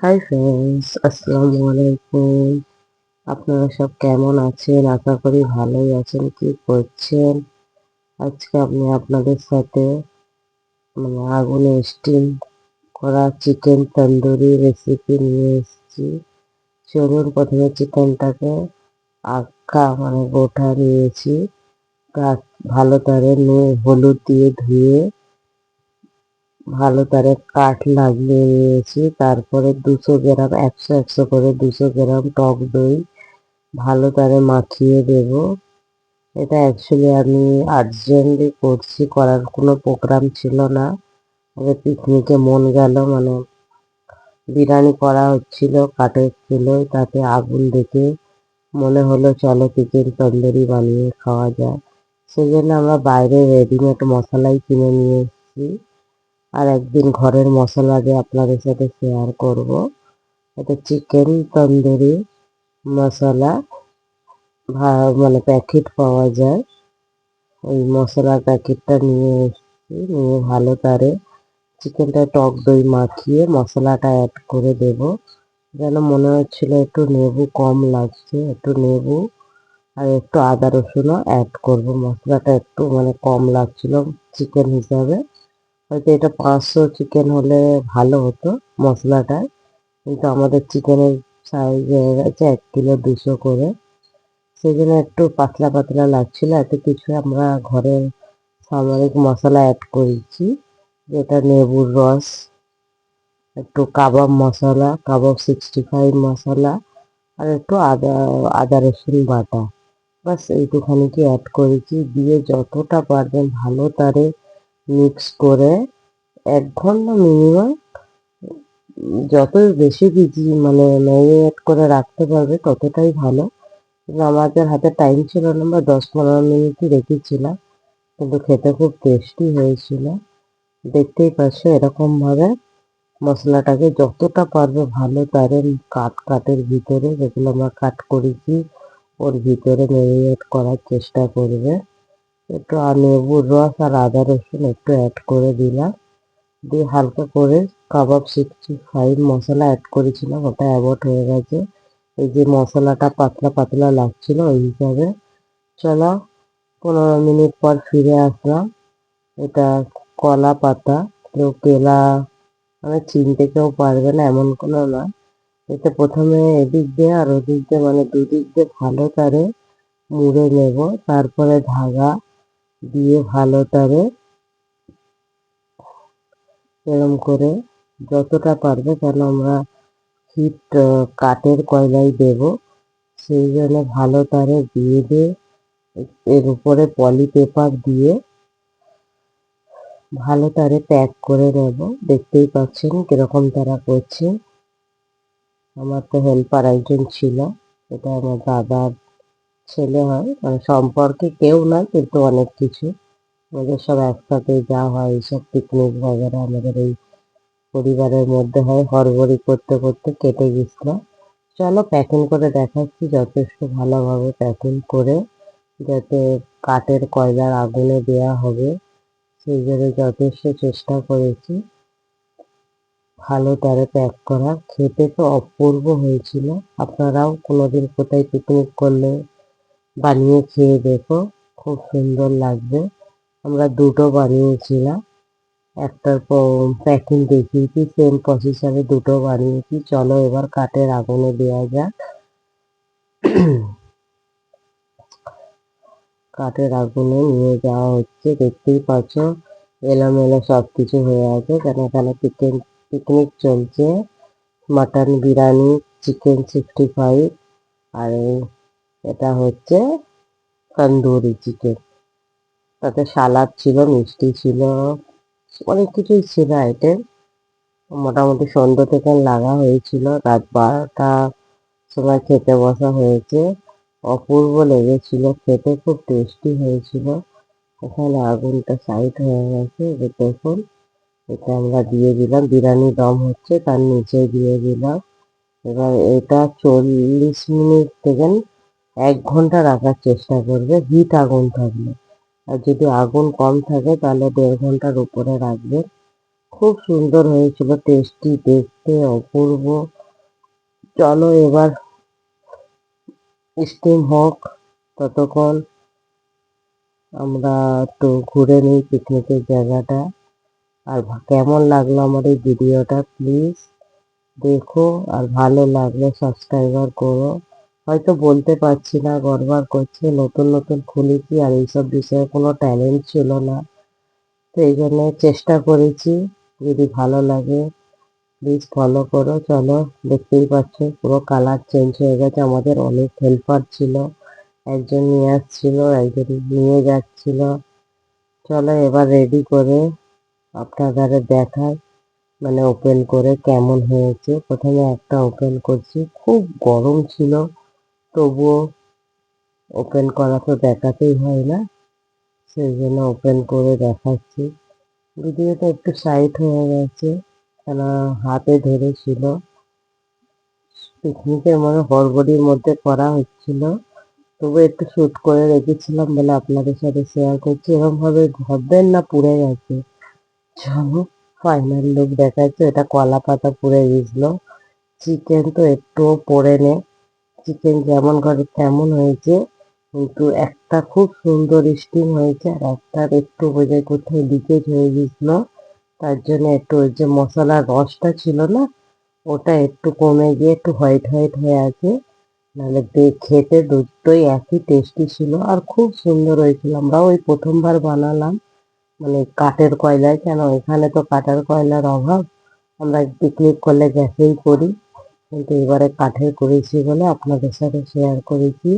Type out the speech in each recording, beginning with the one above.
Hi friends, আসসালামু আলাইকুম। আপনারা সব কেমন আছেন? আশা করি ভালোই আছেন। কি করছেন? আজকে আমি আপনাদের সাথে আগুনে স্টিম করা চিকেন তন্দুরি রেসিপি নিয়ে এসেছি। চলুন, প্রথমে চিকেনটাকে গোটা নিয়েছি। ভালো করে হলুদ দিয়ে ধুয়ে ভালো করে কাঠ লাগিয়ে নিয়েছি। তারপরে 200 গ্রাম, 100 করে 200 গ্রাম টক দই ভালো করে মাখিয়ে দেব। এটা অ্যাকচুয়ালি আমি আর্জেন্টলি করছি, করার কোনো প্রোগ্রাম ছিল না। পিকনিকে মন গেল, বিরিয়ানি করা হচ্ছিল কাঠের চুলোয়, তাতে আগুন দেখে মনে হলো চলো চিকেন তন্দুরি বানিয়ে খাওয়া যায়। সেই জন্য আমরা বাইরে রেডিমেড মশলাই কিনে নিয়ে এসেছি। আর একদিন ঘরের মশলা দিয়ে আপনাদের সাথে শেয়ার করব। এটা চিকেন তন্দুরি মশলা প্যাকেট পাওয়া যায়। ওই মশলার প্যাকেটটা নিয়ে এসেছি। নিয়ে ভালো করে চিকেনটা টক দই মাখিয়ে মশলাটা অ্যাড করে দেব। যেন মনে হচ্ছিল একটু লেবু কম লাগছে, একটু লেবু আর একটু আদা রসুনও অ্যাড করব। মশলাটা একটু কম লাগছিল চিকেন হিসাবে। হয়তো এটা 500 চিকেন হলে ভালো হতো মশলাটা, কিন্তু আমাদের চিকেনের সাইজ হয়ে গেছে 1 কিলো 200 করে। সেই জন্য একটু পাতলা পাতলা লাগছিল। এত কিছু আমরা ঘরে সামরিক মশলা অ্যাড করেছি, যেটা লেবুর রস, একটু কাবাব মশলা, কাবাব 65 মশলা, আর একটু আদা আদা রসুন বাটা। বাস এইটুখানি কি অ্যাড করেছি। দিয়ে যতটা পারবেন ভালো তারে মিক্স করে 1 ঘন্টা মিনিমাম, যত বেশি ম্যারিনেট করে রাখতে পারবে ততটাই ভালো। কিন্তু আমাদের হাতে টাইম ছিল না, আমরা 10-15 মিনিটই রেখেছিলাম, কিন্তু খেতে খুব টেস্টি হয়েছিল। দেখতেই পাচ্ছ, এরকমভাবে মশলাটাকে যতটা পারবে ভালো তারে কাঠের ভিতরে, যেগুলো আমরা কাট করেছি ওর ভিতরে ম্যারিনেট করার চেষ্টা করবে। একটু লেবুর রস আর আদা রসুন একটু অ্যাড করে দিলাম। দিয়ে হালকা করে কাবাব 65 মশলা অ্যাড করেছিলাম, ওটা অ্যাভয়েড হয়ে গেছে। এই যে মশলাটা পাতলা পাতলা লাগছিল ওই হিসাবে। চলো, 15 মিনিট পর ফিরে আসলাম। এটা কলা পাতা, কেউ কেলা চিনতে কেউ পারবে না এমন কোনো নয়। এটা প্রথমে এদিক দিয়ে আর ওদিক দিয়ে দুদিক দিয়ে ভালো করে মুড়ে নেব। তারপরে ধাগা দিয়ে ভালো করে এরম করে যতটা পারবে, কেন আমরা হিট কাঠের কয়লায় দেব, সেই জন্য ভালো করে দিয়ে এর উপরে পলি পেপার দিয়ে ভালো করে প্যাক করে নেব। দেখতেই পাচ্ছেন কিরকম তারা করছে। আমার তো হেল্পার একজন ছিল, এটা আমার দাদার ছেলে হয়, সম্পর্কে কেউ না, কিন্তু অনেক কিছু আমাদের সব একসাথে যা হয় এইসব পিকনিক বগেরা আমাদের এই পরিবারের মধ্যে হয়। হড়বড়ি করতে করতে কেটে গেছিল। চলো প্যাকিং করে দেখাচ্ছি। যথেষ্ট ভালোভাবে প্যাকিং করে, যাতে কাঠের কয়লার আগুনে দেয়া হবে সেই জন্য যথেষ্ট চেষ্টা করেছি ভালো করে প্যাক করার। খেতে তো অপূর্ব হয়েছিল। আপনারাও কোনোদিন কোথায় পিকনিক করলে বানিয়ে খেয়ে দেখো, খুব সুন্দর লাগবে। আমরা দুটো বানিয়েছিলাম, একটার প্যাকিং দেখিয়েছি, সেম প্রসেসরে দুটো বানিয়েছি। চলো এবার কাঠের আগুনে দেওয়া যাক। কাঠের আগুনে নিয়ে যাওয়া হচ্ছে। দেখতেই পাচ্ছ এলোমেলো সব কিছু হয়ে আছে, কেন এখানে পিকনিক চলছে। মাটন বিরিয়ানি, চিকেন 65, আর এটা হচ্ছে তন্দুরি চিকেন। তাতে সালাদ ছিল, মিষ্টি ছিল, অনেক কিছুই ছিল আইটেম। মোটামুটি সন্ধ্যা থেকে লাগা হয়েছিল, রাত 12টা সময় খেতে বসা হয়েছে। অপূর্ব লেগেছিল, খেতে খুব টেস্টি হয়েছিল। এখানে আগুনটা সাইড হয়ে গেছে, দেখুন। এটা আমরা দিয়ে দিলাম, বিরিয়ানি দম হচ্ছে তার নিচে দিয়ে দিলাম। এবার এটা 40 মিনিট থেকে 1 ঘন্টা রাখার চেষ্টা করবে হিট আগুন থাকলে। আর যদি আগুন কম থাকে তাহলে 1.5 ঘন্টার উপরে রাখবে। খুব সুন্দর হয়েছিল, টেস্টি, দেখতে অপূর্ব। চলো এবার স্টিম হোক, ততক্ষণ আমরা একটু ঘুরে নিই পিকনিকের জায়গাটা। আর কেমন লাগলো আমার এই ভিডিওটা প্লিজ দেখো, আর ভালো লাগলে সাবস্ক্রাইবার করো। হয়তো বলতে পারছি না, গড়বড় করছে, নতুন নতুন খুলেছি আর এইসব বিষয়ে কোনো ট্যালেন্ট ছিল না, তো এই জন্য চেষ্টা করেছি। যদি ভালো লাগে প্লিজ ফলো করো। চলো, দেখতেই পাচ্ছ পুরো কালার চেঞ্জ হয়ে গেছে, আমাদের অনেক হেল্পার ছিল, একজন নিয়ে আসছিল, একজন নিয়ে যাচ্ছিল। চলো এবার রেডি করে আপনাদের দেখাই, মানে ওপেন করে কেমন হয়েছে। প্রথমে একটা ওপেন করছি, খুব গরম ছিল, তবুও ওপেন করা তো দেখাতেই হয় না, সেই জন্য ওপেন করে দেখাচ্ছি। ভিডিওটা একটু সাইড হয়ে গেছে, কেন হাতে ধরেছিল, পিকনিকের মানে হড়বড়ির মধ্যে করা হচ্ছিল, তবু একটু শুট করে রেখেছিলাম বলে আপনাদের সাথে শেয়ার করছি। এরকম ভাবে ভাববেন না পুড়ে গেছে। চলো ফাইনাল লুক দেখাচ্ছে, এটা কলা পাতা পুড়ে গেছিল। চিকেন তো একটুও পড়ে নেই, চিকেন যেমন করে তেমন হয়েছে, কিন্তু একটা খুব সুন্দর স্টিম হয়েছে, আর একটার একটু বোঝায় কোথায় লিকেজ হয়ে গেছিল, তার জন্য একটু ওই যে মশলার রসটা ছিল না, ওটা একটু কমে গিয়ে একটু হোয়াইট হোয়াইট হয়ে আছে। নাহলে খেতে দুটোই একই টেস্টি ছিল আর খুব সুন্দর হয়েছিল। আমরাও ওই প্রথমবার বানালাম, মানে কাঠের কয়লায়, কেন এখানে তো কাঠের কয়লার অভাব, আমরা পিকনিক করলে গ্যাসেই করি, কিন্তু এবারে কাঠের করেছি বলে আপনাদের সাথে শেয়ার করেছি।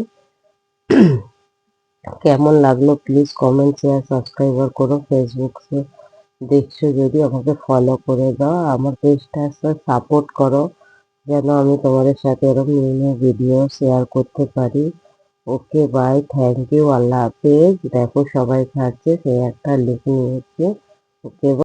কেমন লাগলো প্লিজ কমেন্ট, শেয়ার, সাবস্ক্রাইবার করো। ফেসবুক দেখছো যদি আমাকে ফলো করে দাও, আমার পেজটা সাপোর্ট করো, যেন আমি তোমাদের সাথে এরকম নিউ নিউ ভিডিও শেয়ার করতে পারি। ওকে বাই, থ্যাংক ইউ, আল্লাহ হাফেজ। দেখো সবাই খাচ্ছে, সে একটা লুক নিয়েছে। ওকে।